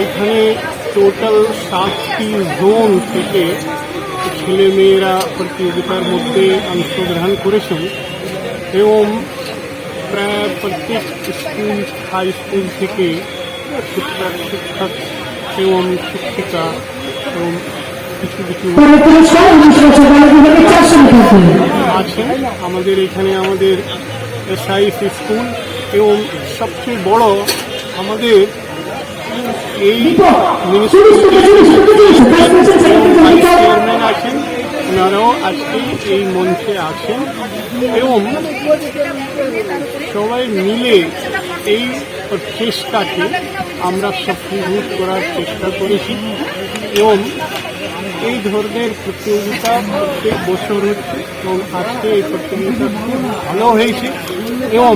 এখানে total 7টি zone থেকে ছেলেমেয়েরা প্রতিযোগিতার মধ্যে অংশগ্রহণ করেছেন এবং প্রায় প্রত্যেক স্কুল হাই স্কুল থেকে শিক্ষক এবং শিক্ষিকা এবং কিছু কিছু আছেন আমাদের এখানে। আমাদের এসআইএস স্কুল এবং সবচেয়ে বড় আমাদের এই চেয়ারম্যান আছেন, ওনারাও আজকে এই মঞ্চে আছেন এবং সবাই মিলে এই চেষ্টাকে আমরা সফল করার চেষ্টা করেছি এবং এই ধরনের প্রতিযোগিতা প্রত্যেক বছর হচ্ছে এবং আজকে এই প্রতিযোগিতা খুব ভালো হয়েছে এবং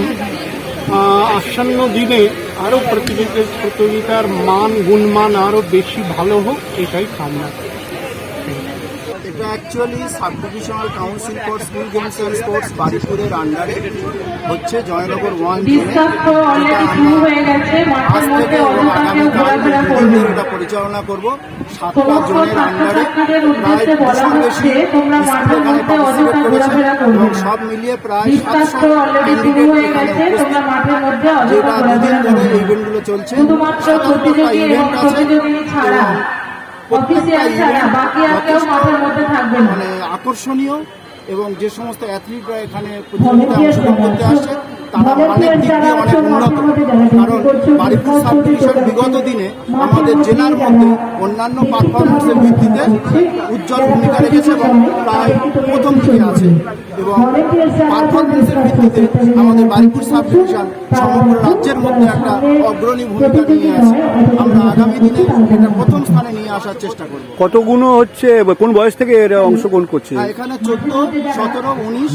আসন্ন দিনে আরও প্রতিযোগিতার মান গুণমান আরও বেশি ভালো হোক এটাই কামনা। এটা actually sub divisional council for school games and sports বারিপুরের আন্ডারে হচ্ছে জয়নগর 1 আজ থেকে আগামীকাল এটা পরিচালনা করব। 7টা জোনের আন্ডারে প্রায় 200 বেশি স্কুল এখানে পার্টিসিপেট করেছে এবং সব মিলিয়ে প্রায় 700 ক্যান্ডিডেট এখানে উপস্থিত। যেটা দুদিন ধরে এই ইভেন্টগুলো চলছে, 77টা ইভেন্ট আছে এবং মানে আকর্ষণীয় এবং যে সমস্ত অ্যাথলিটরা এখানে প্রতিযোগিতায় অংশগ্রহণ করতে আসছে তারা অনেক দিক দিয়ে অনেক উন্নত। কারণ বারিপুর সাব ডিভিশন বিগত দিনে আমাদের জেলার মধ্যে অন্যান্য পারফরমেন্সের ভিত্তিতে উজ্জ্বল ভূমিকা রেখেছে এবং প্রায় প্রথম দিকে আছে এবং পারফরমেন্সের ভিত্তিতে আমাদের বারিপুর সাব ডিভিশন সমগ্র রাজ্যের মধ্যে একটা অগ্রণী ভূমিকা নিয়ে আছে। আমরা আগামী দিনে এটা প্রথম স্থানে নিয়ে আসার চেষ্টা করব। কতগুলো হচ্ছে, কোন বয়স থেকে এরা অংশগ্রহণ করছে? এখানে 14, 17, 19